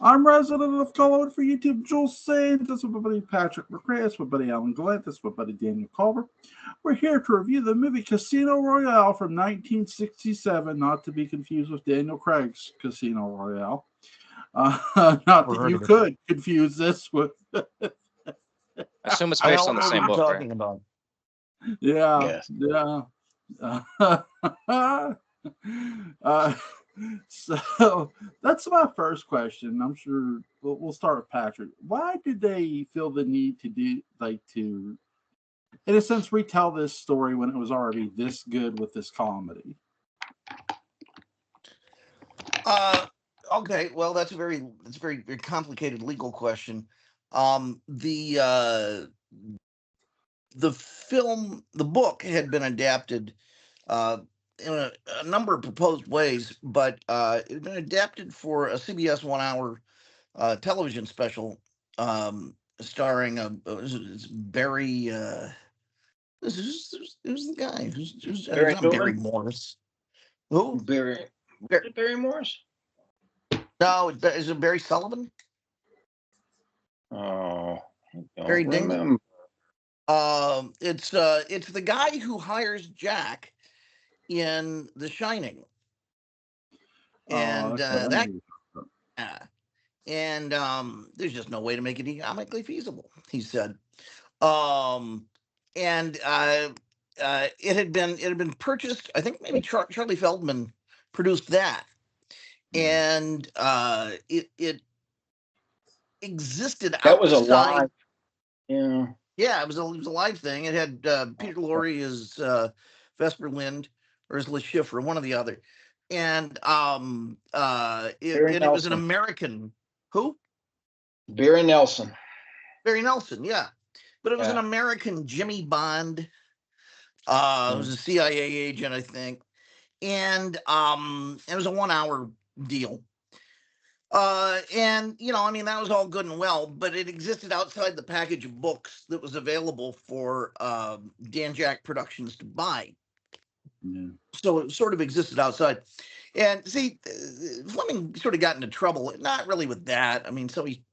I'm resident of Culver for YouTube. Jules saying this is my buddy Patrick McCray. This is my buddy Alan Gallant. This is my buddy Daniel Culver. We're here to review the movie Casino Royale from 1967, not to be confused with Daniel Craig's Casino Royale. Not that you could confuse this with. I assume it's I based know on the what same you're book, right? talking about. Yeah, Yes. yeah. So that's my first question. I'm sure we'll start with Patrick. Why did they feel the need to in a sense, retell this story when it was already this good with this comedy? Okay, well, that's a very very complicated legal question. The book had been adapted in a number of proposed ways, but it had been adapted for a CBS 1 hour television special starring it's Barry. Who's the guy? Who's Barry not Barry Goodman? Morris? Who? Barry Morris? No, is it Barry Sullivan? Oh, I Barry don't Dingman? remember. It's the guy who hires Jack in The Shining, and there's just no way to make it economically feasible, he said. And it had been purchased. I think maybe Charlie Feldman produced that, and it existed outside. That was a live. Yeah. Yeah, it was a live thing. It had Peter Lorre as Vesper Lind or as Le Chiffre, one or the other, and it was an American. Who? Barry Nelson. Barry Nelson, yeah. But it was an American Jimmy Bond. It was a CIA agent, I think. And it was a 1 hour deal. And, that was all good and well, but it existed outside the package of books that was available for Dan Jack Productions to buy. Yeah. So it sort of existed outside. And see, Fleming sort of got into trouble, not really with that. So he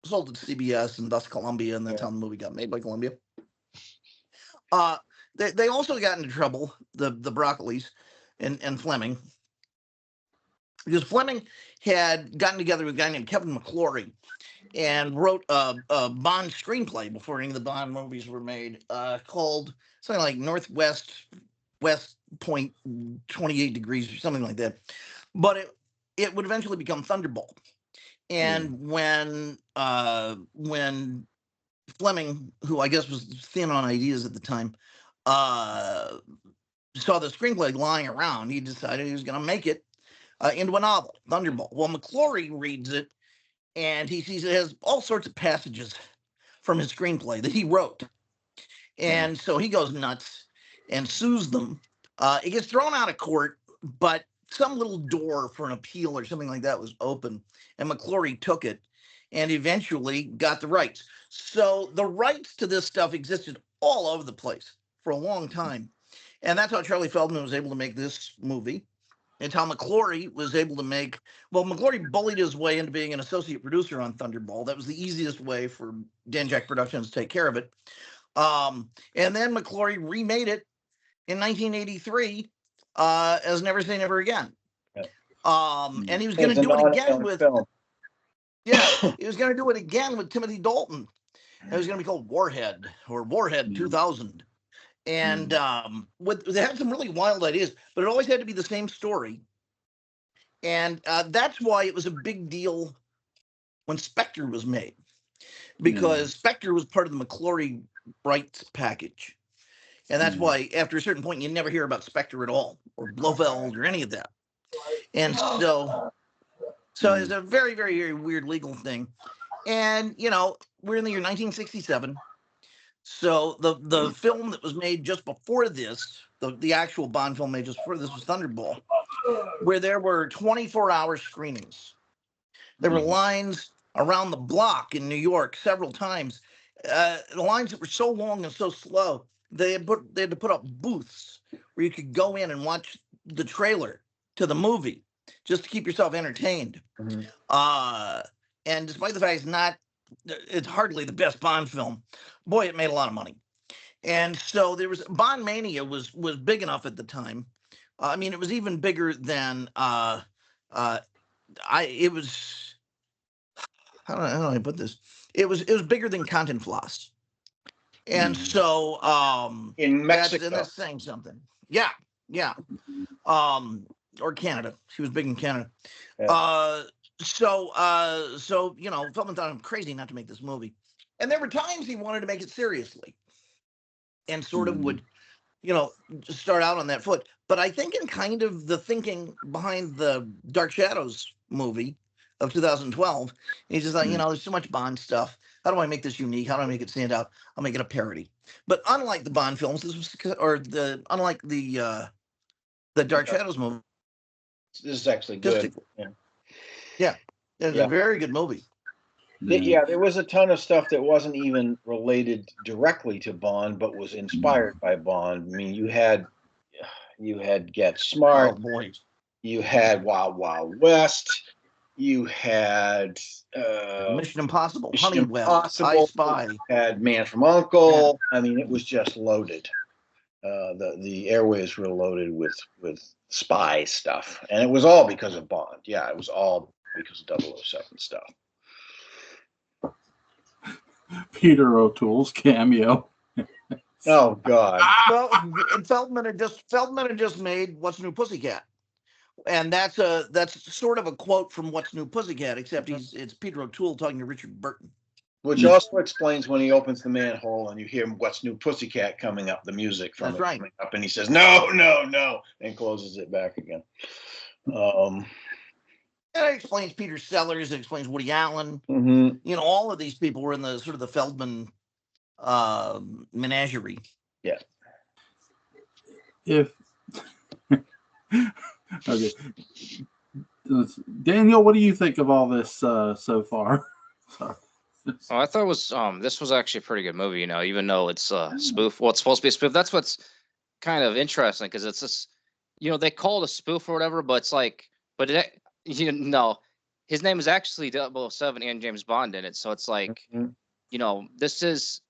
sold it to CBS and thus Columbia, and that's how the movie got made by Columbia. They also got into trouble, the Broccolis and Fleming, because Fleming had gotten together with a guy named Kevin McClory and wrote a Bond screenplay before any of the Bond movies were made, called something like West Point 28 Degrees or something like that. But it would eventually become Thunderball. And when Fleming, who I guess was thin on ideas at the time, saw the screenplay lying around, he decided he was going to make it into a novel, Thunderball. Well, McClory reads it, and he sees it has all sorts of passages from his screenplay that he wrote. And so he goes nuts and sues them. It gets thrown out of court, but some little door for an appeal or something like that was open, and McClory took it and eventually got the rights. So the rights to this stuff existed all over the place for a long time. And that's how Charlie Feldman was able to make this movie. It's how McClory was able to McClory bullied his way into being an associate producer on Thunderball. That was the easiest way for Dan Jack Productions to take care of it. And then McClory remade it in 1983 as Never Say Never Again. And he was going to do it again with film. Yeah, he was going to do it again with Timothy Dalton. It was going to be called Warhead 2000. And they had some really wild ideas, but it always had to be the same story. And that's why it was a big deal when Spectre was made, because Spectre was part of the McClory rights package. And that's why after a certain point, you never hear about Spectre at all, or Blofeld or any of that. And so it's a very, very, very weird legal thing. And, we're in the year 1967. So the film that was made just before this, the actual Bond film made just before this, was Thunderball, where there were 24-hour screenings. There were lines around the block in New York several times. The lines that were so long and so slow, they had to put up booths where you could go in and watch the trailer to the movie. just to keep yourself entertained. And despite the fact it's hardly the best Bond film, boy, it made a lot of money. And so there was Bond Mania was big enough at the time. I mean, it was even bigger than it was. How do I put this? It was bigger than Cantinflas. And so in Mexico, that's saying something. Yeah. Or Canada. She was big in Canada. Yeah. So Feldman thought I'm crazy not to make this movie. And there were times he wanted to make it seriously and sort of would, start out on that foot. But I think in kind of the thinking behind the Dark Shadows movie of 2012, he's just like, there's so much Bond stuff. How do I make this unique? How do I make it stand out? I'll make it a parody. But unlike the Bond films, unlike the Dark Shadows movie, this is actually good. Yeah, it's a very good movie. Yeah, there was a ton of stuff that wasn't even related directly to Bond, but was inspired by Bond. I mean, you had Get Smart. Oh boy. You had Wild Wild West. You had Mission Impossible, Mission Honeywell, Impossible. I Spy. You had Man from U.N.C.L.E. Yeah. I mean, it was just loaded. The airways were loaded with spy stuff, and it was all because of Bond. Yeah, it was all because of 007 stuff. Peter O'Toole's cameo. Oh God! Well, Feldman had just made What's New Pussycat, and that's sort of a quote from What's New Pussycat, except it's Peter O'Toole talking to Richard Burton. Which also explains when he opens the manhole and you hear What's New Pussycat coming up, the music from That's right. coming up, and he says no, and closes it back again. And it explains Peter Sellers. It explains Woody Allen. All of these people were in the sort of the Feldman menagerie. Yeah. Okay. Daniel, what do you think of all this so far? Oh, I thought it was this was actually a pretty good movie. Even though it's a spoof. Well, it's supposed to be a spoof. That's what's kind of interesting because it's just they call it a spoof or whatever, but it's like, but his name is actually 007 and James Bond in it, so it's like, this is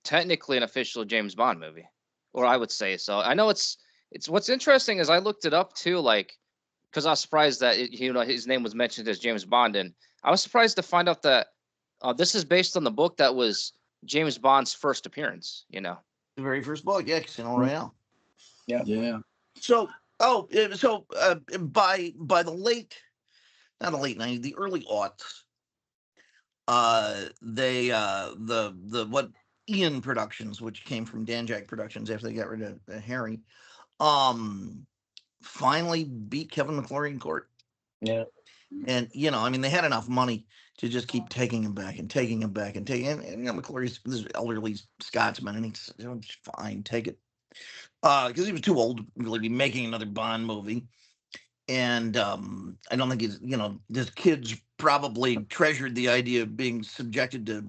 technically an official James Bond movie, or I would say so. I know it's what's interesting is I looked it up too, like, because I was surprised that his name was mentioned as James Bond, and I was surprised to find out that this is based on the book that was James Bond's first appearance. The very first book, yeah, Casino Royale. Yeah. So by the late, not the late 90s, the early aughts, what Ian Productions, which came from Danjak Productions after they got rid of Harry, finally beat Kevin McClory in court. Yeah. And they had enough money to just keep taking him back and taking him back and taking him. And McClory's this elderly Scotsman, and he's fine, take it, because he was too old to really be making another Bond movie. And I don't think his kids probably treasured the idea of being subjected to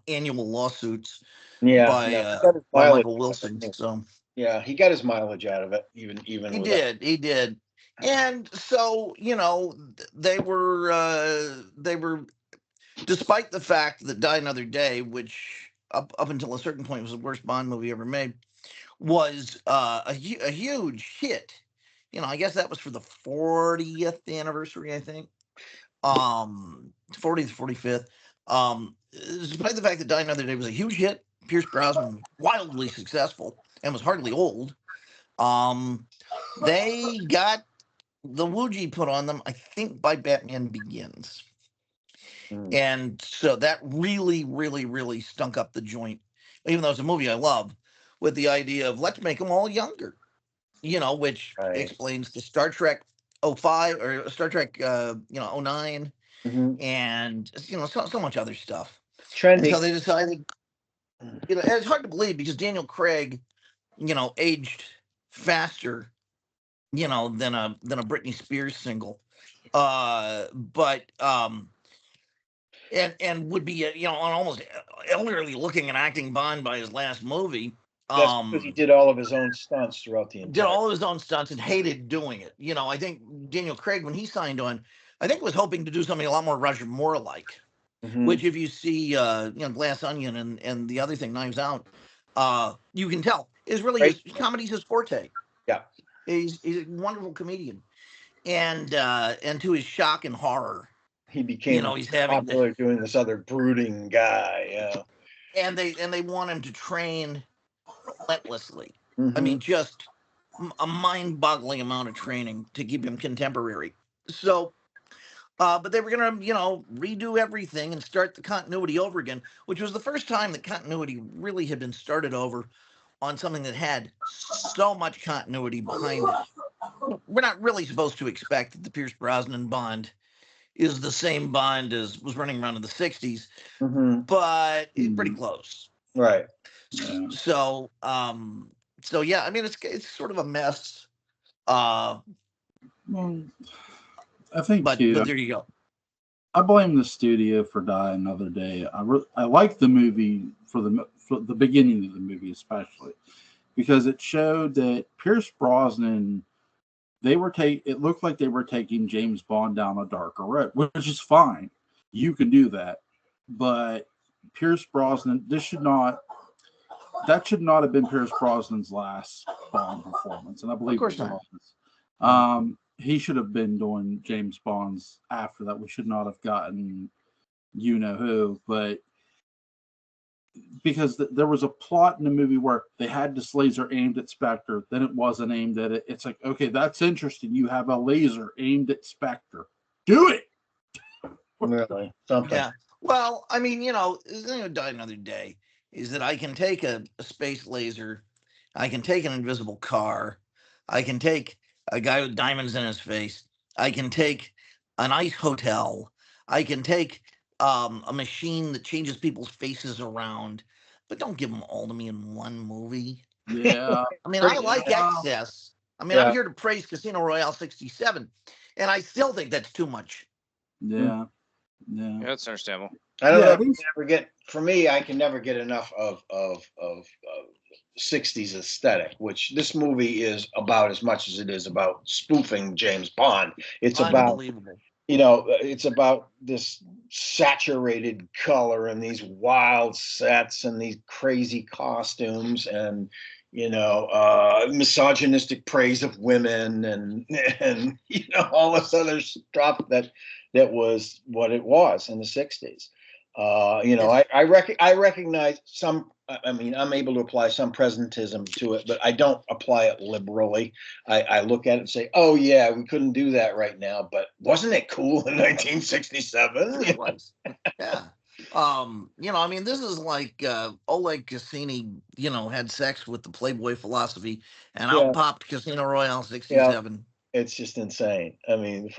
annual lawsuits by Michael Wilson. So yeah, he got his mileage out of it. Even he did. And so they were despite the fact that Die Another Day, which up until a certain point was the worst Bond movie ever made, was a huge hit. I guess that was for the 40th anniversary, I think. 40th, 45th. Despite the fact that Die Another Day was a huge hit, Pierce Brosnan was wildly successful and was hardly old. They got the Woogie put on them, I think, by Batman Begins. And so that really, really, really stunk up the joint, even though it's a movie I love, with the idea of let's make them all younger. Which explains the Star Trek 05 or Star Trek 09 and so much other stuff. Trendy. And so they decided, it's hard to believe because Daniel Craig, aged faster, than a Britney Spears single, but and would be an almost elderly looking and acting Bond by his last movie. That's because he did all of his own stunts throughout the did entire. all of his own stunts and hated doing it. You know, I think Daniel Craig, when he signed on, I think was hoping to do something a lot more Roger Moore like. Mhm. Which, if you see, Glass Onion and the other thing, Knives Out, you can tell is really Right. his comedy's his forte. Yeah. He's a wonderful comedian, and to his shock and horror, He became he's having popular doing this other brooding guy. Yeah. and they want him to train relentlessly. I Mhm. mean, just a mind-boggling amount of training to keep him contemporary. So, but they were gonna, redo everything and start the continuity over again, which was the first time that continuity really had been started over on something that had so much continuity behind it. We're not really supposed to expect that the Pierce Brosnan Bond is the same Bond as was running around in the 60s, Mhm. but it's pretty close. Right. Yeah. So, yeah, I mean, it's sort of a mess. Well, I think But too. there you go. I blame the studio for Die Another Day. I like the movie for the beginning of the movie especially because it showed that Pierce Brosnan it looked like they were taking James Bond down a darker road, which is fine. You can do that, but Pierce Brosnan that should not have been Pierce Brosnan's last Bond performance, and I believe Of course it not. was. He should have been doing James Bond's after that. We should not have gotten you know who, but because there was a plot in the movie where they had this laser aimed at Spectre, then it wasn't aimed at it. It's like, okay, that's interesting. You have a laser aimed at Spectre. Do it. Really. Something. Yeah. Well, I mean, the thing with Die Another Day is that I can take a space laser, I can take an invisible car, I can take a guy with diamonds in his face, I can take an ice hotel, I can take a machine that changes people's faces around, but don't give them all to me in one movie. Yeah. I mean, I like excess. I mean, I'm Yeah. here to praise Casino Royale 67, and I still think that's too much. Yeah. Yeah, that's understandable. I don't Yeah, know. at least- For me, I can never get enough of 60s aesthetic, which this movie is about as much as it is about spoofing James Bond. It's about, Unbelievable. it's about this saturated color and these wild sets and these crazy costumes and misogynistic praise of women and all this other stuff that was what it was in the 60s. I recognize some. I mean, I'm able to apply some presentism to it, but I don't apply it liberally. I look at it and say, "Oh yeah, we couldn't do that right now, but wasn't it cool in 1967?" It was. Yeah. I mean, this is like Oleg Cassini, had sex with the Playboy philosophy, and Yeah. out popped Casino Royale 67. It's just insane. I mean,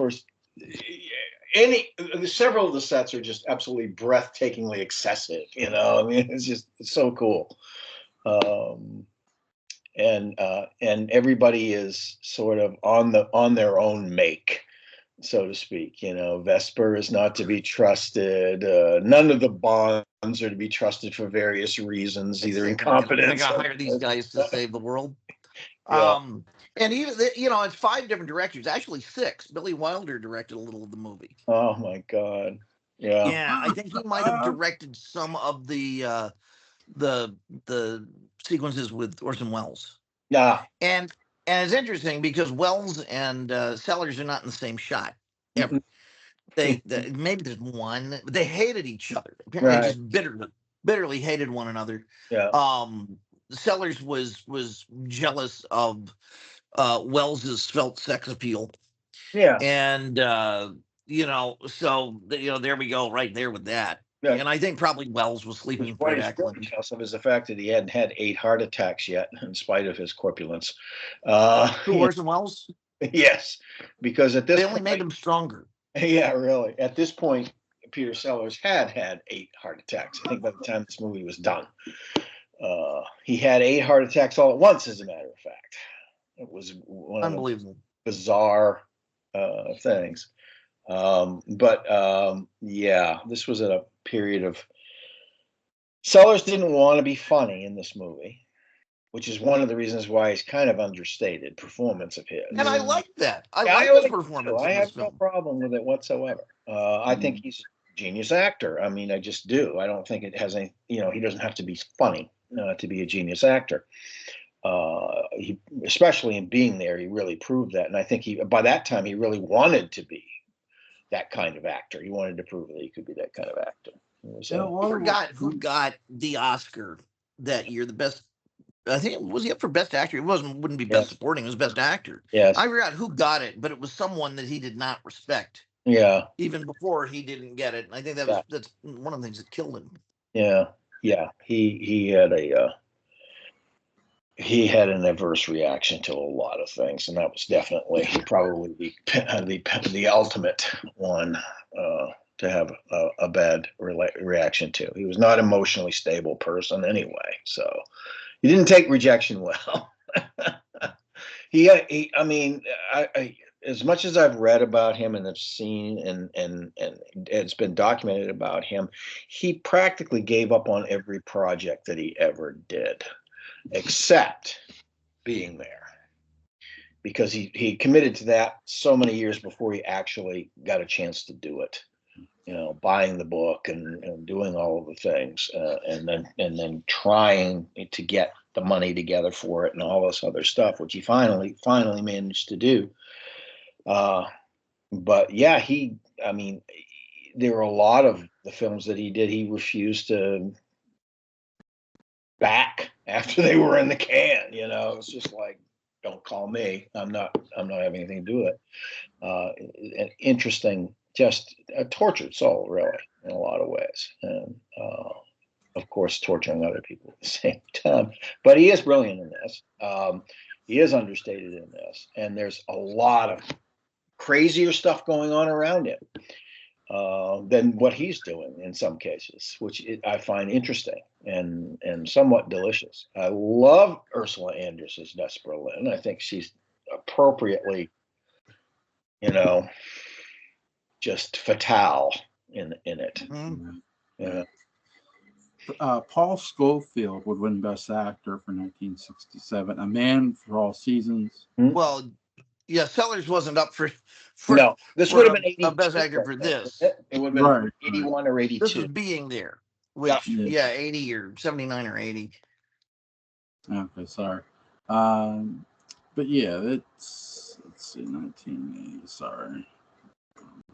several of the sets are just absolutely breathtakingly excessive. I mean, it's so cool. And everybody is sort of on their own make, so to speak. Vesper is not to be trusted. None of the Bonds are to be trusted for various reasons, either incompetence. They gotta hire these guys to save the world. Yeah. And even it's 5 different directors, actually 6. Billy Wilder directed a little of the movie. Oh my God. Yeah. Yeah, I think he might have directed some of the sequences with Orson Welles. Yeah. And it's interesting because Wells and Sellers are not in the same shot ever. They maybe there's one. They hated each other. Apparently, Right. just bitterly hated one another. Yeah. Sellers was jealous of Wells's svelte sex appeal. Yeah. And so there we go, right there with that. Yeah. And I think probably Wells was sleeping with Fred Eklund. Jealous of is the fact that he hadn't had 8 heart attacks yet, in spite of his corpulence. Who, Orson Welles? Yes, because at this they only made him stronger. Yeah, really. At this point, Peter Sellers had 8 heart attacks. I think by the time this movie was done, he had 8 heart attacks all at once. As a matter of fact, it was one of the bizarre things. Yeah, this was at a period of Sellers didn't want to be funny in this movie. which is one of the reasons why he's kind of understated performance of his. And I like that. I Yeah, like really his do. performance I in have this no film. problem with it whatsoever. I think he's a genius actor. I mean, I just do. I don't think it has any, he doesn't have to be funny to be a genius actor. He, especially in Being There, he really proved that. And I think by that time, he really wanted to be that kind of actor. He wanted to prove that he could be that kind of actor. I forgot who got the Oscar that year. The best, I think, was he up for best actor? It wouldn't be best supporting. It was best actor. Yes. I forgot who got it, but it was someone that he did not respect. Yeah. Even before he didn't get it. And I think that's one of the things that killed him. Yeah. Yeah. He had an adverse reaction to a lot of things, and that was definitely probably the ultimate one to have a bad reaction to. He was not an emotionally stable person anyway, so he didn't take rejection well. I mean, as much as I've read about him and have seen and it's been documented about him, he practically gave up on every project that he ever did, except Being There, because he committed to that so many years before he actually got a chance to do it. Buying the book and doing all of the things, and then trying to get the money together for it and all this other stuff, which he finally managed to do. But yeah, I mean, there were a lot of the films that he did, he refused to back after they were in the can. It's just like, don't call me. I'm not having anything to do with it. An interesting, just a tortured soul, really, in a lot of ways, and of course, torturing other people at the same time. But he is brilliant in this. He is understated in this, and there's a lot of crazier stuff going on around him than what he's doing in some cases, which I find interesting and somewhat delicious. I love Ursula Andress' Des Berlin. I think she's appropriately, just fatale in it. Mm-hmm. Yeah. Paul Scofield would win Best Actor for 1967. A Man for All Seasons. Well, yeah, Sellers wasn't up for no. This would have been 82, a best actor for this. It would have been 81 or 82. This was Being There, which 80 or 79 or 80. Okay, sorry. But yeah, let's see, 1980. Sorry.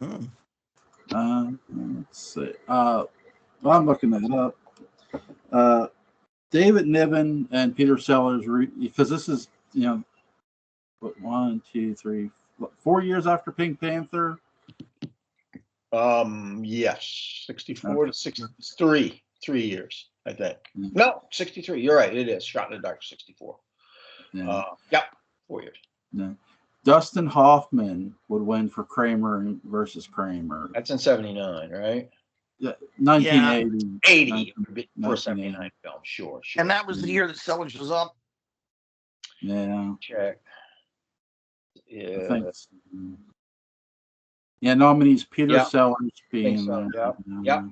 Let's see. I'm looking that up. David Niven and Peter Sellers, because this is 1, 2, 3, 4 years after Pink Panther. Yes, 64 to 63, 3 years, I think. No, 63. You're right. It is Shot in the Dark, 64. Yep, 4 years. No. Dustin Hoffman would win for Kramer versus Kramer. That's in 79, right? Yeah, 1980. 80 for a 79 film, sure. And that was the year that Sellers was up. Yeah. Check. Yeah. I think so. Yeah, nominees Peter Sellers being. So. Yep.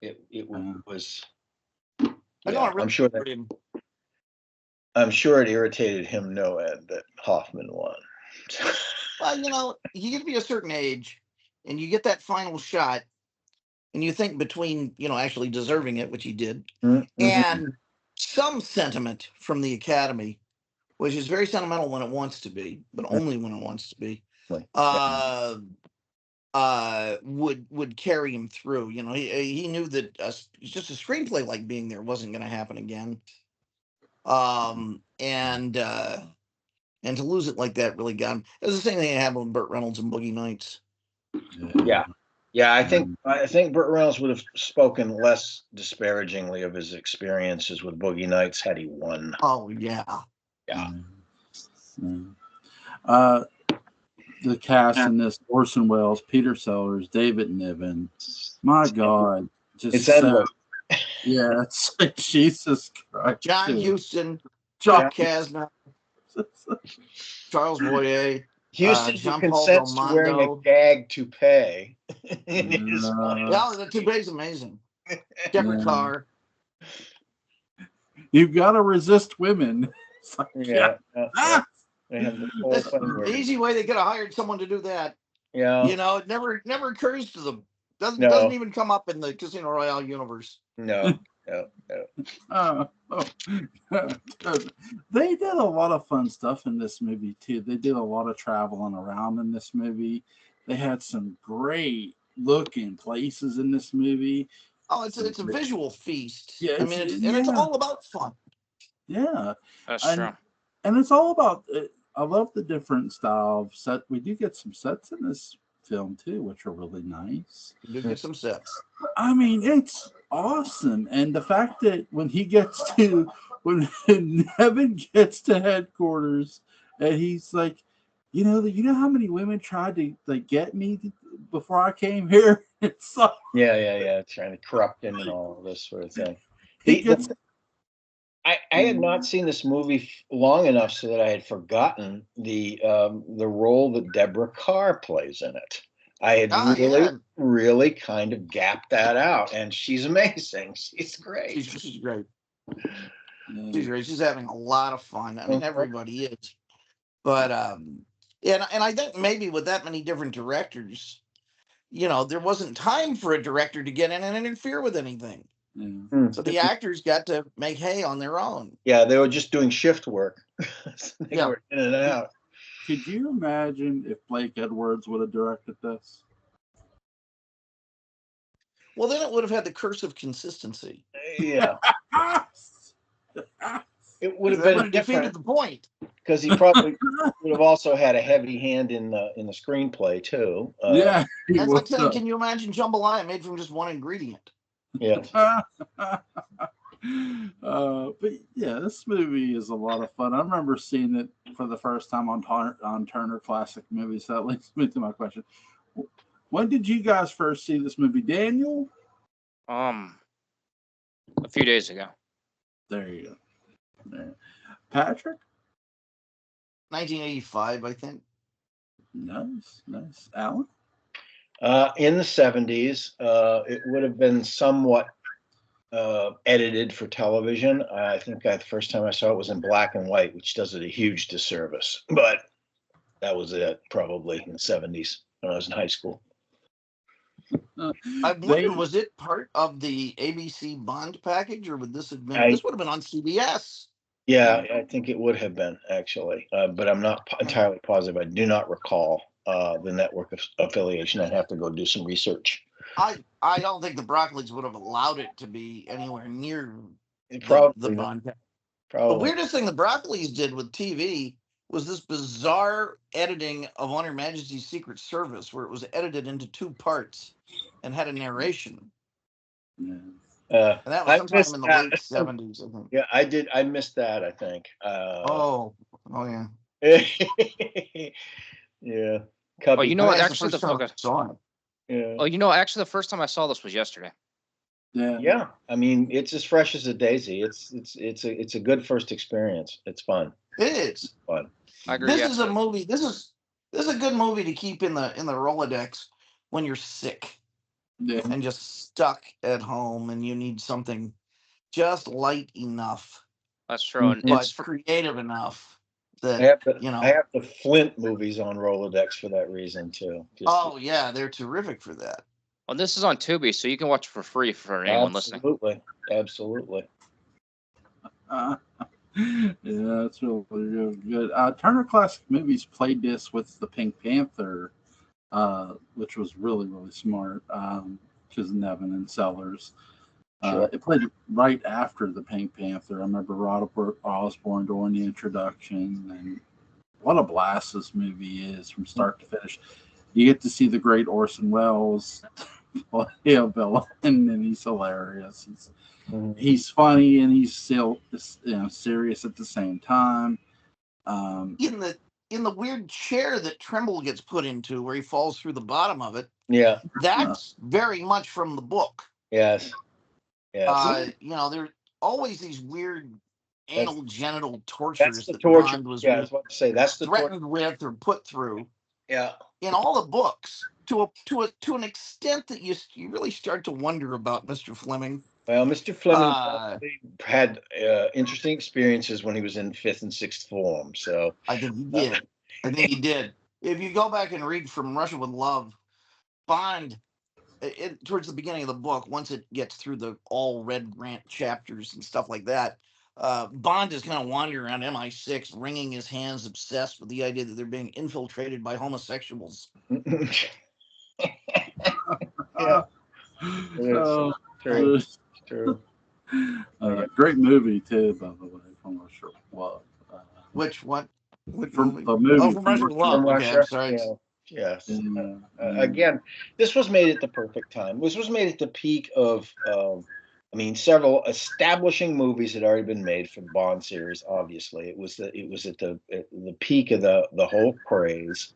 It was. I'm sure it irritated him no end that Hoffman won. Well, you get to be a certain age, and you get that final shot, and you think between actually deserving it, which he did, and some sentiment from the Academy, which is very sentimental when it wants to be, but only when it wants to be, would carry him through. He knew that just a screenplay like Being There wasn't going to happen again, and to lose it like that really got him. It was the same thing that happened with Burt Reynolds and Boogie Nights. Yeah. I think Burt Reynolds would have spoken less disparagingly of his experiences with Boogie Nights had he won. Oh yeah. The cast in this: Orson Welles, Peter Sellers, David Niven. My God, it's endless. Yeah, it's like Jesus Christ. John Huston, John Kasner, Charles Boyer. Houston who consents to wearing a gag toupee. The toupee's amazing. Jeffrey Carr. You've got to resist women. It's like, Yeah. Ah! They have the whole That's thing the where, easy way they could have hired someone to do that. yeah, You know, it never occurs to them. Doesn't No. even come up in the Casino Royale universe. no. Oh, they did a lot of fun stuff in this movie too. They did a lot of traveling around in this movie. They had some great looking places in this movie. Oh, it's a visual feast. Yeah, I mean, it's all about fun. Yeah, That's and true. and it's all about. I love the different style of set. We do get some sets in this film too, which are really nice. You do get some sets. I mean, it's awesome, and the fact that when Nevin gets to headquarters, and he's like, you know how many women tried to like get me before I came here. It's like Yeah. Trying to corrupt him and all of this sort of thing. he gets. I had not seen this movie long enough so that I had forgotten the role that Deborah Carr plays in it. I had really kind of gapped that out, and she's amazing. She's great. She's great. She's great. She's having a lot of fun. I mean, everybody is. But and I think maybe with that many different directors, there wasn't time for a director to get in and interfere with anything. Yeah. So the actors got to make hay on their own. Yeah, they were just doing shift work. They were in and out. Could you imagine if Blake Edwards would have directed this? Well, then it would have had the curse of consistency. Yeah. It would have That been would have defeated different the point. because he probably would have also had a heavy hand in the screenplay too. Yeah, That's like saying, can you imagine jambalaya made from just one ingredient? Yeah. But yeah, this movie is a lot of fun. I remember seeing it for the first time on Turner Classic Movies. So that leads me to my question: when did you guys first see this movie, Daniel? A few days ago. There you go. There. Patrick? 1985, I think. Nice. Alan? In the 70s, it would have been somewhat edited for television. I think the first time I saw it was in black and white, which does it a huge disservice. But that was it, probably in the 70s when I was in high school. I'm wondering, was it part of the ABC Bond package, or would this have been? This would have been on CBS. Yeah, I think it would have been actually, but I'm not entirely positive. I do not recall the network affiliation. I'd have to go do some research. I don't think the Broccolis would have allowed it to be anywhere near the Bond. Probably. The weirdest thing the Broccolis did with TV was this bizarre editing of On Her Majesty's Secret Service, where it was edited into two parts and had a narration. Yeah. And that was sometime in the late 70s, I think. Yeah, I did. I missed that, I think. Oh yeah. Yeah. Oh, you know what? Actually, the first time I saw this was yesterday. Yeah. I mean, it's as fresh as a daisy. It's a good first experience. It's fun. It is fun. I agree. This is a movie. This is a good movie to keep in the Rolodex when you're sick and just stuck at home and you need something just light enough. That's true, and but creative enough that I have the Flint movies on Rolodex for that reason too. Yeah, they're terrific for that. Well, this is on Tubi, so you can watch it for free for anyone listening. Absolutely. Yeah, that's really good. Turner Classic Movies played this with the Pink Panther, which was really, really smart, because Nevin and Sellers. Sure. It played right after the Pink Panther. I remember Rod Osborne doing the introduction, and what a blast this movie is from start to finish. You get to see the great Orson Welles play a villain, and he's hilarious. He's funny, and he's still serious at the same time. In the weird chair that Trimble gets put into, where he falls through the bottom of it. Yeah, that's very much from the book. Yes. There's always these weird anal genital tortures that torture. Bond was I was about to say that's the threatened with or put through. Yeah. In all the books, to an extent that you really start to wonder about Mr. Fleming. Well, Mr. Fleming Uh, had interesting experiences when he was in 5th and 6th form. So I think he did. I think he did. If you go back and read From Russia with Love, Bond, towards the beginning of the book, once it gets through the all Red Grant chapters and stuff like that, Bond is kind of wandering around MI6, wringing his hands, obsessed with the idea that they're being infiltrated by homosexuals. yeah, Oh, true. True. great movie too, by the way, from Russia with Love. Which one? Which From movie? the movie Oh, From Russia with Love. From Okay, Russia. I'm sorry. Yeah. Yes. Yeah. Again, this was made at the perfect time. This was made at the peak of, I mean, several establishing movies had already been made for the Bond series. Obviously, it was at the peak of the whole craze.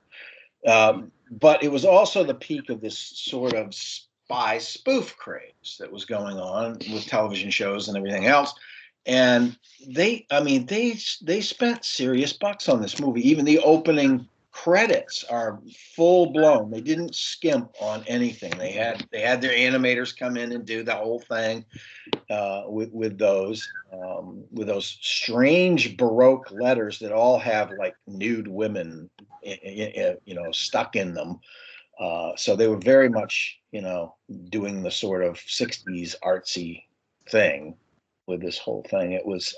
But it was also the peak of this sort of spy spoof craze that was going on with television shows and everything else. And they spent serious bucks on this movie. Even the opening credits are full blown. They didn't skimp on anything. They had their animators come in and do the whole thing with those strange Baroque letters that all have like nude women, stuck in them. So they were very much, doing the sort of 60s artsy thing with this whole thing. It was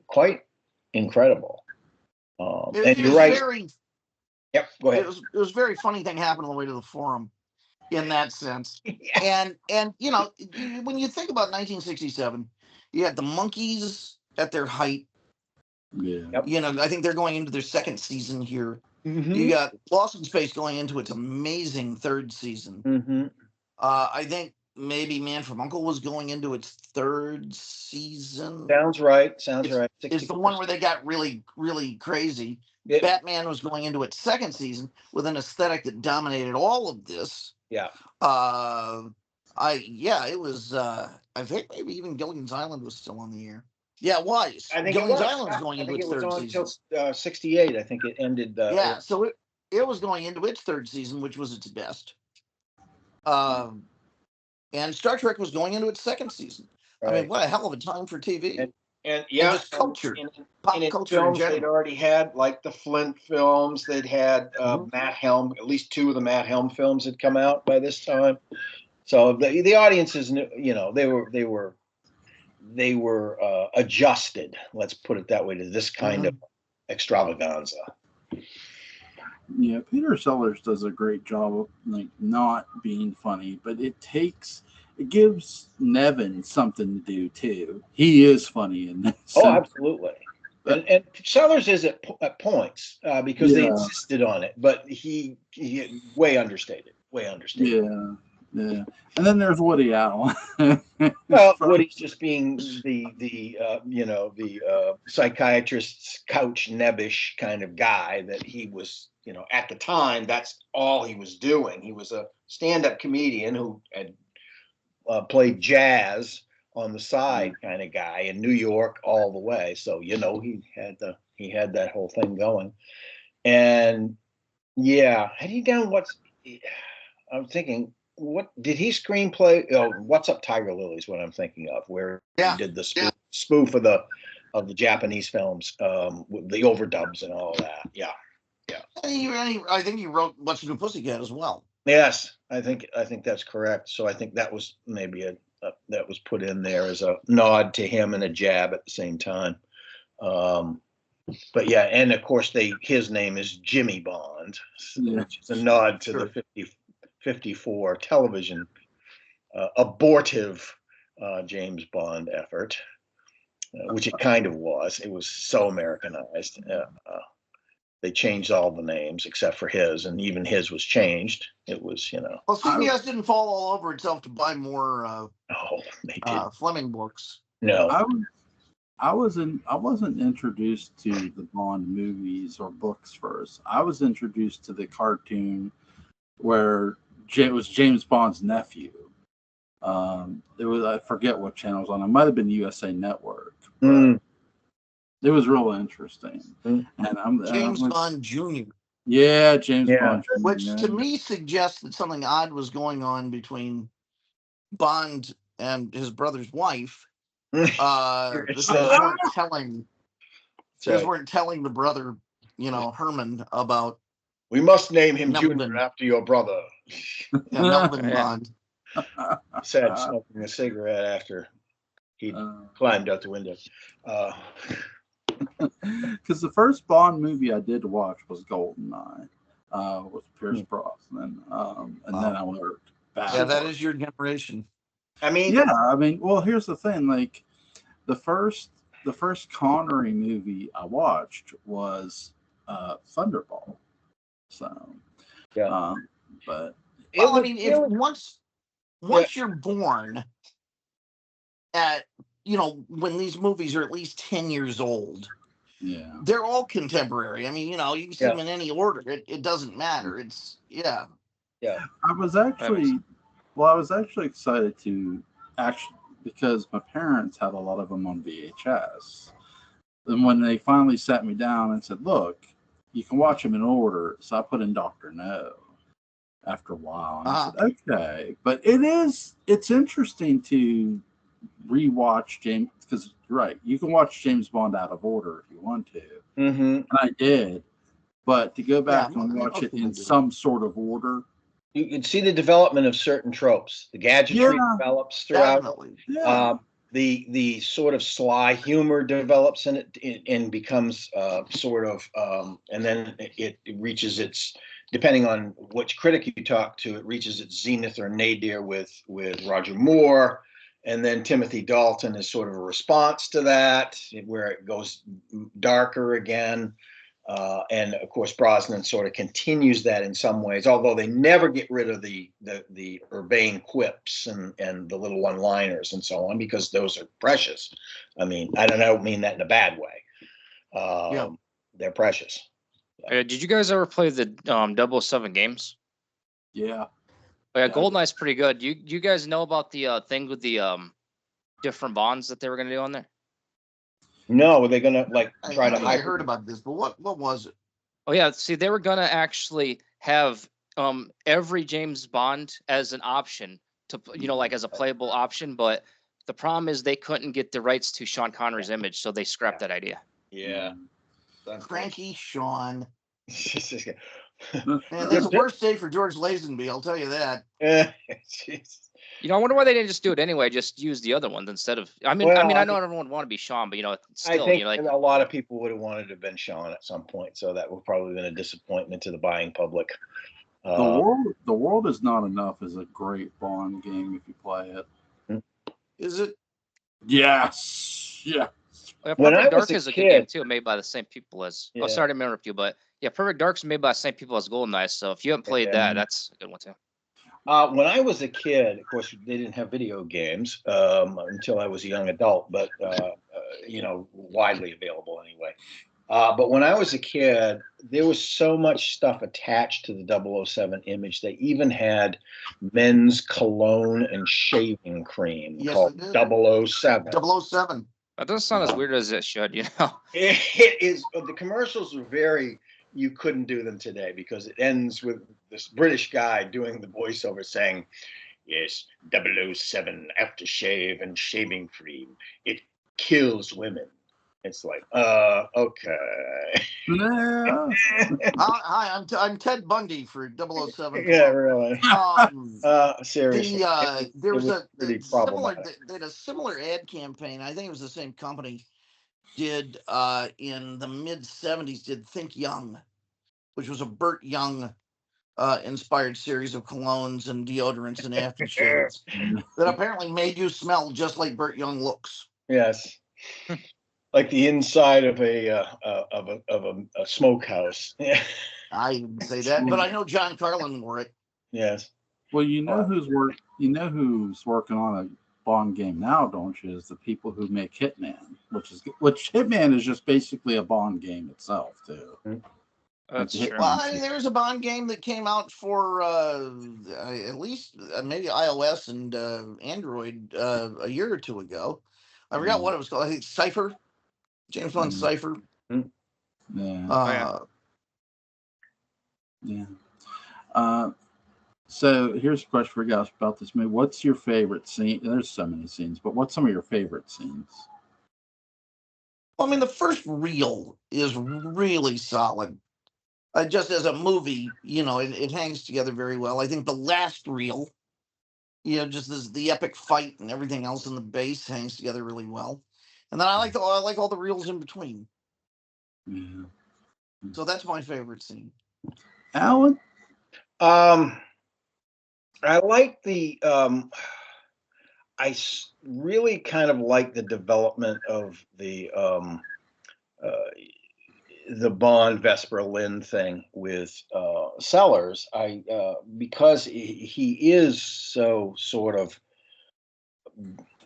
quite incredible. And you're right. Yep, go ahead. It was a very funny thing happened on the way to the forum in that sense. Yeah. And when you think about 1967, you had the Monkees at their height. Yeah. Yep. I think they're going into their second season here. Mm-hmm. You got Lost in Space going into its amazing third season. Mm-hmm. I think maybe Man from U.N.C.L.E. was going into its third season. Sounds right. It's the one where they got really, really crazy. Yeah. Batman was going into its second season with an aesthetic that dominated all of this. Yeah. It was. I think maybe even Gilligan's Island was still on the air. Yeah, it was. I think Gilligan's it was. Island was going into its it was third on season. until 68. I think it ended. Yeah, so it was going into its third season, which was its best. And Star Trek was going into its second season. Right. I mean, what a hell of a time for TV. And just culture, pop culture films, they'd already had like the Flint films. They'd had Matt Helm. At least 2 of the Matt Helm films had come out by this time. So the audiences, they were adjusted. Let's put it that way, to this kind of extravaganza. Yeah, Peter Sellers does a great job of not being funny, but it gives Nevin something to do too. He is funny in this. Oh, absolutely. And Sellers is at points because they insisted on it, but he way understated. Yeah. And then there's Woody Allen. Well, Woody's just being the psychiatrist's couch nebbish kind of guy that he was. At the time, that's all he was doing. He was a stand-up comedian who had played jazz on the side kind of guy in New York all the way. So, he had that whole thing going. And yeah, had he done I'm thinking, what did he screenplay? Oh, What's Up Tiger Lily is what I'm thinking of, where he did the spoof of the Japanese films, with the overdubs and all of that. Yeah. I think he wrote What's New Pussycat as well. Yes, I think that's correct. So I think that was maybe that was put in there as a nod to him and a jab at the same time. But yeah, and of course his name is Jimmy Bond, which is a nod to the 54 television abortive James Bond effort, which it kind of was. It was so Americanized. They changed all the names except for his, and even his was changed. It was, Well, CBS didn't fall all over itself to buy more they did. Fleming books. No. I wasn't introduced to the Bond movies or books first. I was introduced to the cartoon where it was James Bond's nephew. I forget what channel it was on. It might have been USA Network. It was real interesting. And James Bond Jr. Yeah, James Bond Jr. Which to me suggests that something odd was going on between Bond and his brother's wife. It's This guys weren't telling the brother, Herman, about we must name him Melvin. Junior after your brother. Melvin Yeah. Bond. Said smoking a cigarette after he climbed out the window. Because the first Bond movie I did watch was GoldenEye, with Pierce Brosnan, and then I worked back. Yeah, that is your generation. I mean, well, here's the thing. Like, the first Connery movie I watched was Thunderball. So, yeah. But well, I mean, if once you're born at, when these movies are at least 10 years old, yeah, they're all contemporary. I mean, you can see them in any order. It doesn't matter. It's yeah. I was actually excited to because my parents had a lot of them on VHS. And when they finally sat me down and said, "Look, you can watch them in order," so I put in Dr. No after a while. And I said, okay. But it's interesting to rewatch James, because you're right, you can watch James Bond out of order if you want to. Mm-hmm. And I did. But to go back and watch it in some sort of order, you can see the development of certain tropes. The gadgetry develops throughout. Definitely. The sort of sly humor develops in it and becomes sort of, and then it reaches its, depending on which critic you talk to, it reaches its zenith or nadir with Roger Moore. And then Timothy Dalton is sort of a response to that, where it goes darker again. And of course, Brosnan sort of continues that in some ways, although they never get rid of the urbane quips and the little one-liners and so on, because those are precious. I mean, I don't mean that in a bad way. They're precious. Did you guys ever play the 007 games? Yeah. Yeah, GoldenEye's pretty good. You guys know about the thing with the different bonds that they were going to do on there? No, were they going to try to hide? I heard about this, but what was it? Oh yeah, see, they were going to actually have every James Bond as an option to, as a playable option, but the problem is they couldn't get the rights to Sean Connery's image, so they scrapped that idea. Yeah. Cranky Sean. Man, that's the worst day for George Lazenby, I'll tell you that. I wonder why they didn't just do it anyway. Just use the other ones instead of. I know everyone would want to be Sean, but still, I think a lot of people would have wanted to have been Sean at some point, so that would probably have been a disappointment to the buying public. The World Is Not Enough is a great Bond game if you play it. Is it? Yes. Yeah. Perfect Dark is a good game too, made by the same people as. Yeah. Oh, sorry to interrupt you, but yeah, Perfect Dark's made by the same people as GoldenEye. So if you haven't played that, that's a good one too. When I was a kid, of course, they didn't have video games until I was a young adult, but widely available anyway. But when I was a kid, there was so much stuff attached to the 007 image. They even had men's cologne and shaving cream called 007. 007. That doesn't sound as weird as it should, It is. The commercials were very. You couldn't do them today because it ends with this British guy doing the voiceover saying, "Yes, 007 aftershave and shaving cream. It kills women." It's like, okay. Hi, I'm Ted Bundy for 007. Yeah, really. Seriously. There was they had a similar ad campaign. I think it was the same company. Did in the mid 70s did Think Young, which was a Burt Young inspired series of colognes and deodorants and aftershaves that apparently made you smell just like Burt Young looks. Yes. Like the inside of a smokehouse. Yeah. I would say that, but I know John Carlin wore it. Yes. Well, who's working on a Bond game now, don't you? Is the people who make Hitman, which Hitman is just basically a Bond game itself too. That's true. Well, there's a Bond game that came out for at least maybe iOS and Android a year or two ago. I forgot what it was called. I think Cypher. James Bond Cypher. Yeah. So here's a question for you guys about this movie. What's your favorite scene? There's so many scenes, but what's some of your favorite scenes? Well, I mean, the first reel is really solid. Just as a movie, it hangs together very well. I think the last reel, just as the epic fight and everything else in the base hangs together really well. And then I like all the reels in between. Yeah. So that's my favorite scene. Alan? I like really kind of like the development of the Bond Vesper Lynn thing with Sellers. Because he is so sort of,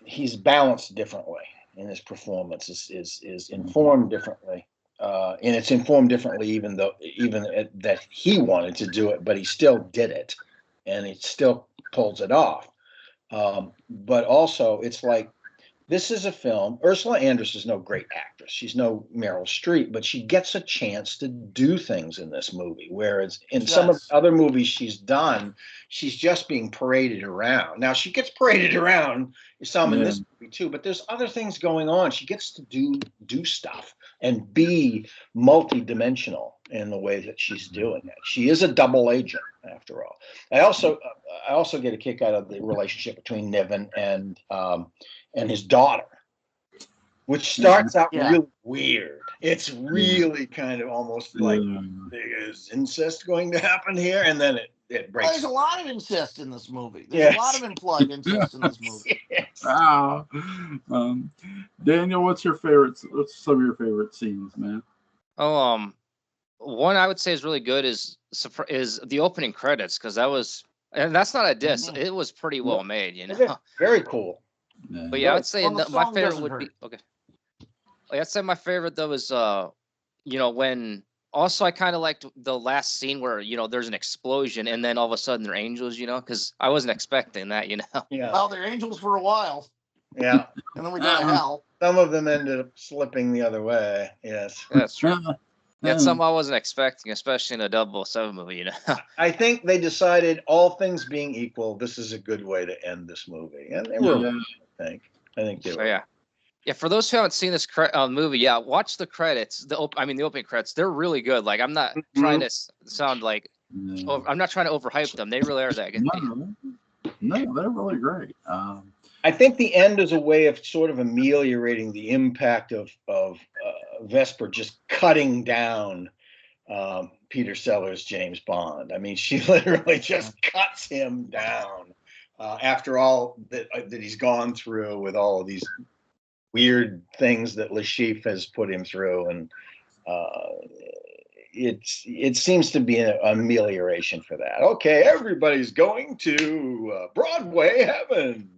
he's balanced differently, and his performance is informed differently. And it's informed differently, even that he wanted to do it, but he still did it, and he still pulls it off. But also, it's like, this is a film. Ursula Andress is no great actress. She's no Meryl Streep, but she gets a chance to do things in this movie. Whereas in some of the other movies she's done, she's just being paraded around. Now, she gets paraded around some in this movie too, but there's other things going on. She gets to do stuff and be multidimensional in the way that she's doing it. She is a double agent, after all. I also get a kick out of the relationship between Niven and his daughter, which starts out really weird. It's really kind of almost like, is incest going to happen here? And then it breaks. Well, there's a lot of incest in this movie. There's a lot of implied incest in this movie. Wow. Daniel, what's some of your favorite scenes, man? Oh, one I would say is really good is the opening credits, because and that's not a diss. Mm-hmm. It was pretty well made, Very cool. But yeah, I would say my favorite would be I'd say my favorite though is when also I kind of liked the last scene where there's an explosion and then all of a sudden they're angels, because I wasn't expecting that, Yeah. Well, they're angels for a while. Yeah. And then we go to hell. Some of them ended up slipping the other way. Yes. That's true. That's something I wasn't expecting, especially in a 007 movie, I think they decided, all things being equal, this is a good way to end this movie, and they were. I think they were. Yeah. For those who haven't seen this movie, watch the credits. The opening credits. They're really good. Like, I'm not trying to sound like, I'm not trying to overhype them. They really are that good. No, they're really great. I think the end is a way of sort of ameliorating the impact of Vesper just cutting down Peter Sellers' James Bond. I mean, she literally just cuts him down after all that he's gone through with all of these weird things that Le Chiffre has put him through, and it seems to be an amelioration for that. Okay, everybody's going to Broadway heaven.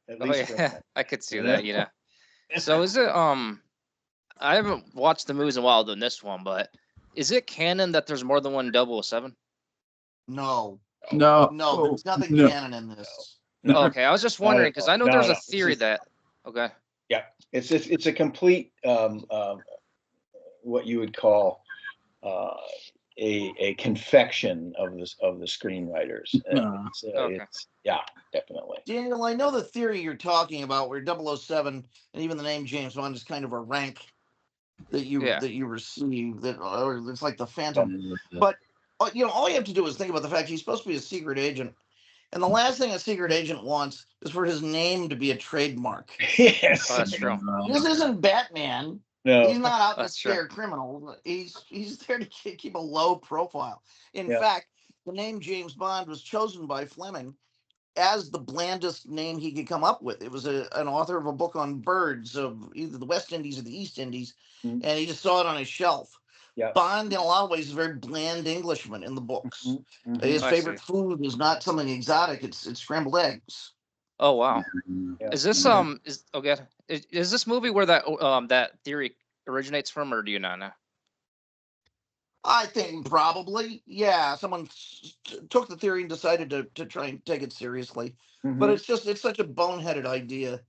At least I could see that. So is it I haven't watched the movies in a while than this one, but is it canon that there's more than one 007? No. There's nothing canon in this. Okay, I was just wondering, because I know there's a theory that. Okay. Yeah, it's a complete what you would call a confection of the screenwriters. Yeah, definitely. Daniel, I know the theory you're talking about, where 007 and even the name James Bond is kind of a rank that you receive, that it's like the Phantom. But all you have to do is think about the fact he's supposed to be a secret agent, and the last thing a secret agent wants is for his name to be a trademark. Yes, that's true. This isn't Batman. No, he's not out to scare criminals. He's there to keep a low profile. In fact, the name James Bond was chosen by Fleming as the blandest name he could come up with. It was an author of a book on birds of either the West Indies or the East Indies, and he just saw it on his shelf. Yeah. Bond, in a lot of ways, is a very bland Englishman in the books. His favorite food is not something exotic; it's scrambled eggs. Oh wow! Yeah. Is this is this movie where that theory originates from, or do you not know? I think probably, yeah. Someone took the theory and decided to try and take it seriously, but it's such a boneheaded idea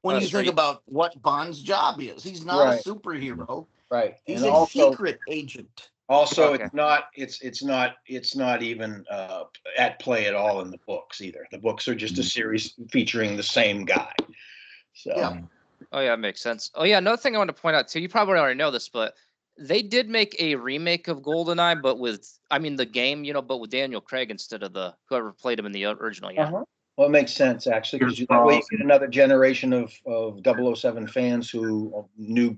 when you think about what Bond's job is. He's not a superhero. Right. He's a secret agent. Also, Okay. it's not even at play at all in the books either. The books are just a series featuring the same guy. So Yeah. Oh yeah, makes sense. Oh yeah, another thing I want to point out too. You probably already know this, but they did make a remake of GoldenEye, but the game, but with Daniel Craig instead of the whoever played him in the original. Yeah. Well, it makes sense actually, because Pierce that way you Brosnan. get another generation of 007 fans who knew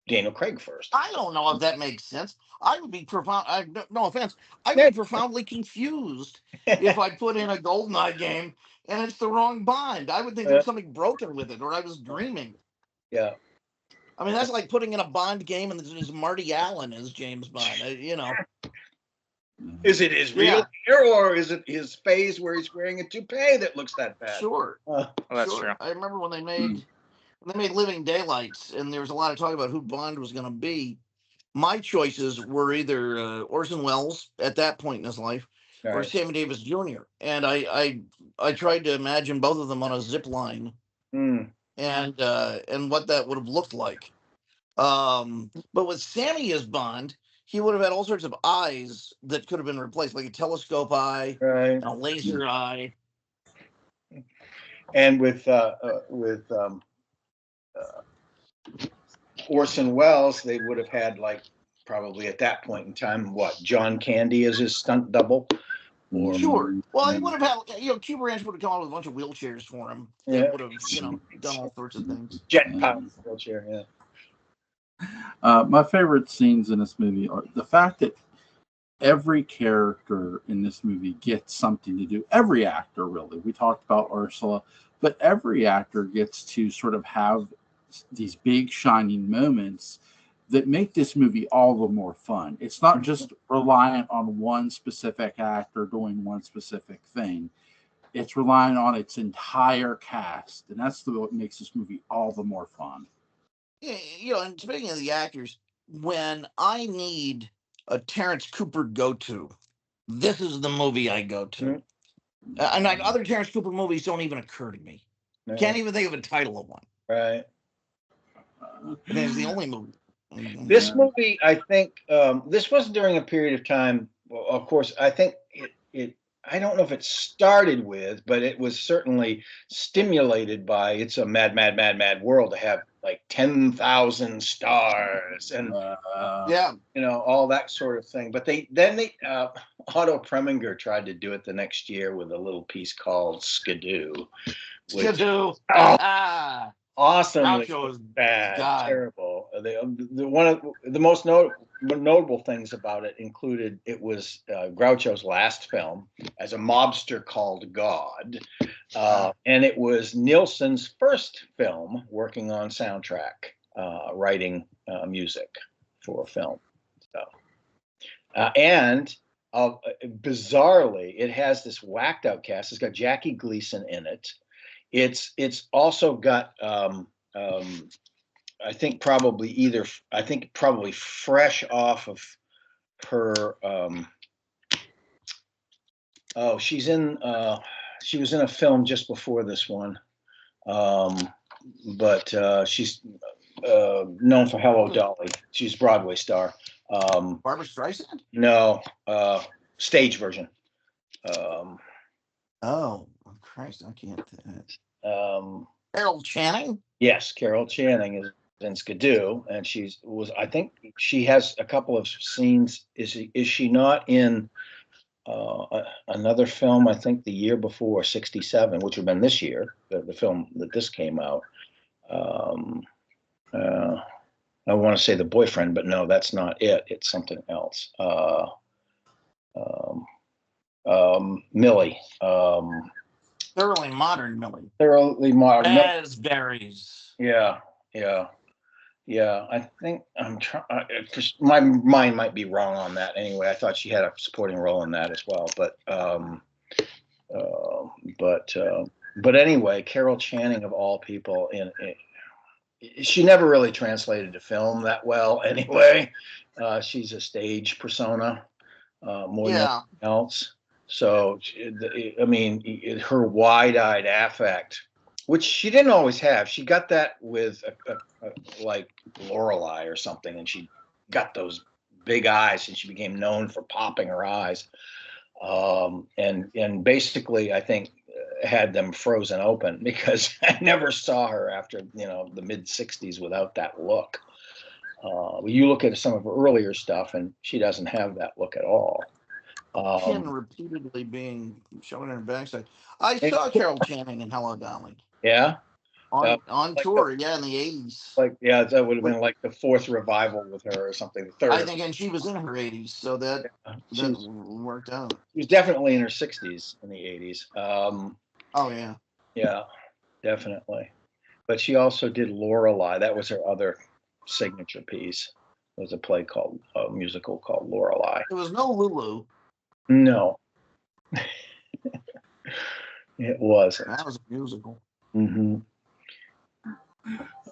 Daniel Craig first. I don't know if that makes sense. I would be profound. No offense. I'd be profoundly confused if I put in a GoldenEye game and it's the wrong Bond. I would think there was something broken with it, or I was dreaming. Yeah. I mean, that's like putting in a Bond game and there's Marty Allen as James Bond. Is it his real hair, or is it his face where he's wearing a toupee that looks that bad? Sure. Well, that's Sure. true. I remember when they made Living Daylights, and there was a lot of talk about who Bond was going to be. My choices were either Orson Welles at that point in his life, or Sammy Davis Jr. And I tried to imagine both of them on a zip line, and what that would have looked like. But with Sammy as Bond, he would have had all sorts of eyes that could have been replaced, like a telescope eye, and a laser eye. And with Orson Welles, they would have had, like, probably at that point in time, John Candy as his stunt double. Sure. Well, he would have had, Cuba Ranch would have come out with a bunch of wheelchairs for him. They would have, done all sorts of things. Jetpack wheelchair, yeah. My favorite scenes in this movie are the fact that every character in this movie gets something to do. Every actor, really. We talked about Ursula, but every actor gets to sort of have these big shining moments that make this movie all the more fun. It's not just reliant on one specific actor doing one specific thing. It's relying on its entire cast, and that's what makes this movie all the more fun. Yeah, and speaking of the actors, when I need a Terrence Cooper go-to, this is the movie I go to. And like other Terrence Cooper movies don't even occur to me. Can't even think of a title of one. Right. I think it's the only movie. This movie, I think, this was during a period of time. Well, of course, I think it. I don't know if it started with, but it was certainly stimulated by "It's a Mad, Mad, Mad, Mad World" to have like 10,000 stars and all that sort of thing. But then Otto Preminger tried to do it the next year with a little piece called Skidoo. Skidoo. Awesomely bad, terrible. One of the most notable things about it included it was Groucho's last film as a mobster called God, and it was Nielsen's first film working on soundtrack, writing music for a film. So, and bizarrely, it has this whacked out cast. It's got Jackie Gleason in it. It's also got I think probably fresh off of her she was in a film just before this one, but she's known for Hello Dolly. She's a Broadway star. Barbra Streisand? No, stage version. Oh Christ, I can't. Carol Channing? Yes, Carol Channing is in Skidoo, and I think she has a couple of scenes. Is she not in another film? I think the year before, '67, which would have been this year, the film that this came out. I want to say The Boyfriend, but no, that's not it. It's something else. Millie. Thoroughly modern Millie. Thoroughly modern. Raspberries. Yeah. I think I'm trying. My mind might be wrong on that. Anyway, I thought she had a supporting role in that as well. But anyway, Carol Channing of all people she never really translated to film that well. Anyway, she's a stage persona more than anything else. So, I mean, her wide-eyed affect, which she didn't always have. She got that with like Lorelei or something, and she got those big eyes, and she became known for popping her eyes. And basically, I think had them frozen open because I never saw her after the mid '60s without that look. You look at some of her earlier stuff, and she doesn't have that look at all. Chin repeatedly being shown in her backside. I saw Carol Channing in Hello Dolly. Yeah. On like tour, in the 80s. That would have been like the fourth revival with her or something. The third. I think, and she was in her 80s, so that worked out. She was definitely in her 60s in the 80s. Oh yeah. Yeah, definitely. But she also did Lorelei. That was her other signature piece. It was a musical called Lorelei. There was no Lulu. No. It wasn't. That was a musical. Mm-hmm.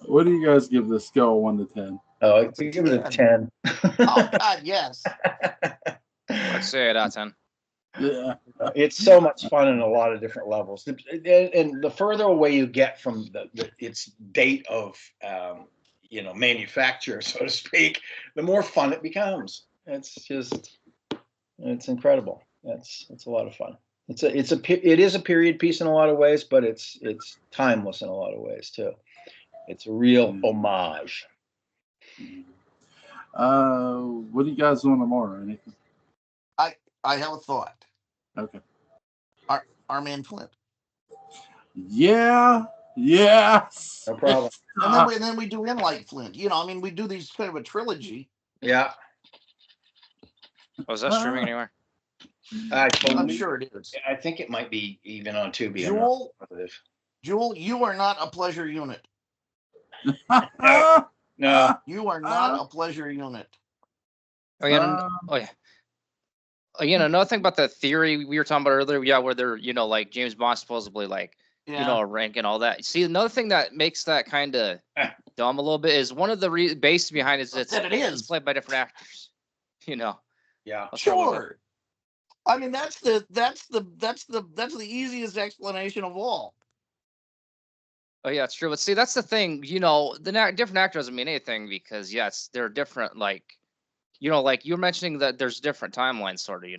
What do you guys give this scale 1 to 10? Oh, I give it a 10. Oh God, yes. Let's say it out of 10. Yeah. It's so much fun in a lot of different levels, and the further away you get from its date of manufacture, so to speak, the more fun it becomes. It's incredible. It's a lot of fun. It is a period piece in a lot of ways, but it's timeless in a lot of ways too. It's a real homage. What do you guys want tomorrow? Anything? I have a thought. Okay. Our man Flint. Yeah. Yes. No problem. And then we do In Like Flint. We do these kind of a trilogy. Yeah. Was that streaming anywhere? I'm sure it is. I think it might be even on Tubi. Jewel, you are not a pleasure unit. No. You are not a pleasure unit. Oh yeah. Again, another thing about the theory we were talking about earlier, where they're, like James Bond supposedly a rank and all that. See, another thing that makes that kind of dumb a little bit is one of the bases behind it is it's played by different actors. Yeah. Sure. I mean, that's the easiest explanation of all. Oh yeah, it's true. But see, that's the thing. The different actor doesn't mean anything because yes, they're different. Like you're mentioning that there's different timelines, sort of.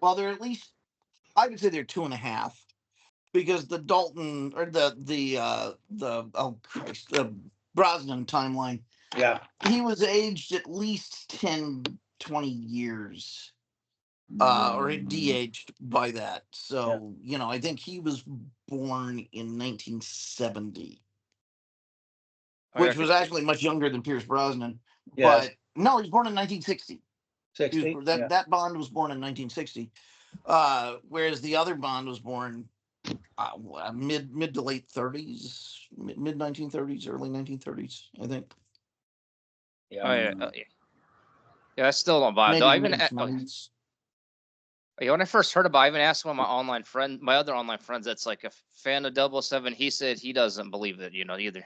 Well, they're at least, I would say they're 2.5, because the Dalton or the Brosnan timeline. Yeah. He was aged at least 10, 20 years. Or he de-aged by that. So, I think he was born in 1970, which was actually much younger than Pierce Brosnan. Yes. But no, he was born in 1960. That Bond was born in 1960, whereas the other Bond was born mid to late 30s, mid 1930s, early 1930s, I think. Yeah. Oh yeah. Yeah, I still don't buy it. Though. When I first heard about it, I even asked one of my other online friends that's like a fan of 007. He said he doesn't believe it, either.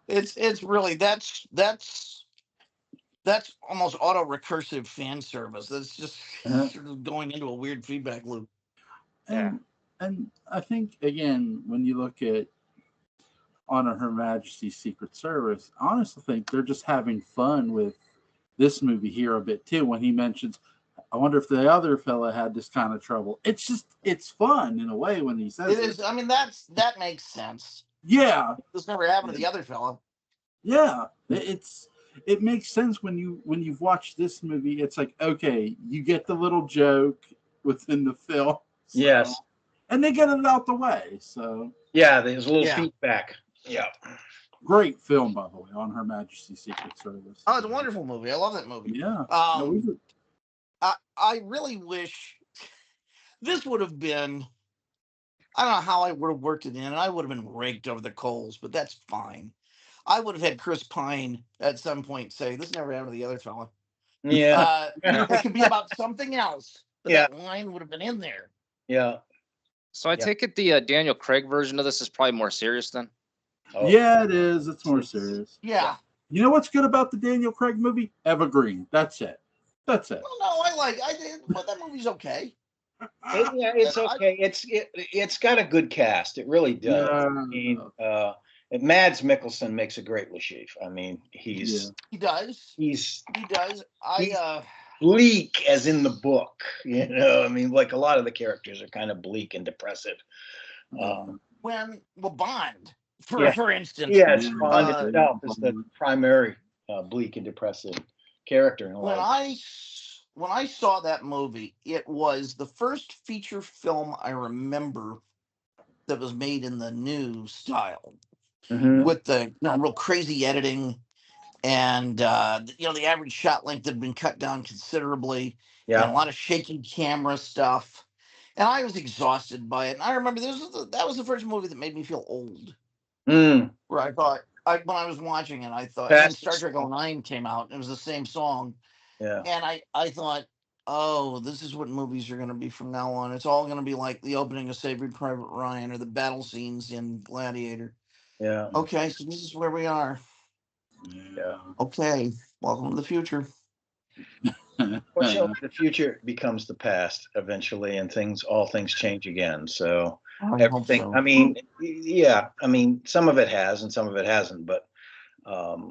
It's really that's almost auto-recursive fan service. That's just sort of going into a weird feedback loop. And I think, again, when you look at Honor Her Majesty's Secret Service, I honestly think they're just having fun with this movie here a bit too. When he mentions, I wonder if the other fella had this kind of trouble. It's fun in a way when he says it. It is. I mean, that makes sense. Yeah. This never happened to the other fella. Yeah. It makes sense when you've watched this movie. It's like, okay, you get the little joke within the film. So, yes. And they get it out the way. So yeah, there's a little feedback. Yeah. Great film, by the way, On Her Majesty's Secret Service. Oh, it's a wonderful movie. I love that movie. Yeah. I really wish this would have been. I don't know how I would have worked it in, and I would have been raked over the coals, but that's fine. I would have had Chris Pine at some point say, "This never happened to the other fella." Yeah. It could be about something else, but that line would have been in there. Yeah. So I take it the Daniel Craig version of this is probably more serious then? Oh. Yeah, it is. It's more serious. Yeah. You know what's good about the Daniel Craig movie? Eva Green. That's it. Well, no, but that movie's okay. It's okay. It's got a good cast. It really does. Yeah. I mean, Mads Mikkelsen makes a great Lashif. I mean, He does. he's He does. bleak as in the book. You know, I mean, like a lot of the characters are kind of bleak and depressive. Bond, Yeah. for instance. Yes, Bond itself is the primary bleak and depressive character. In a When I saw that movie, it was the first feature film I remember that was made in the new style with the real crazy editing, and the average shot length had been cut down considerably, and a lot of shaky camera stuff. And I was exhausted by it. And I remember that was the first movie that made me feel old. Where I thought, when I was watching it, I thought, and Star Trek 09 came out, and it was the same song. Yeah. And I thought, oh, this is what movies are going to be from now on. It's all going to be like the opening of Saving Private Ryan or the battle scenes in Gladiator. Yeah. Okay, so this is where we are. Yeah. Okay, welcome to the future. Fortunately, the future becomes the past eventually, and all things change again. So everything. So. I mean, yeah. I mean, some of it has, and some of it hasn't. But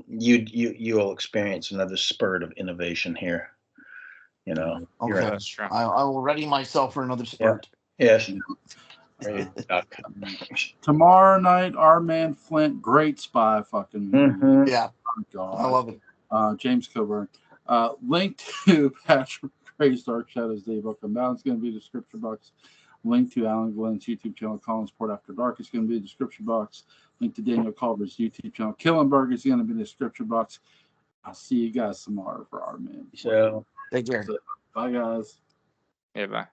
you'll experience another spurt of innovation here. You know. Okay, that's true. I will ready myself for another spurt. Yeah. Yes. Tomorrow night, our man Flint, great spy fucking movie. Yeah, oh, God. I love it. James Culver. Link to Patrick McCray's Dark Shadows Day Book of Mountain is going to be in the description box. Link to Alan Glenn's YouTube channel, Collinsport After Dark, is going to be in the description box. Link to Daniel Culver's YouTube channel, Killenberg, is going to be in the description box. I'll see you guys tomorrow for our man. So, take care. Bye, guys. Yeah, bye.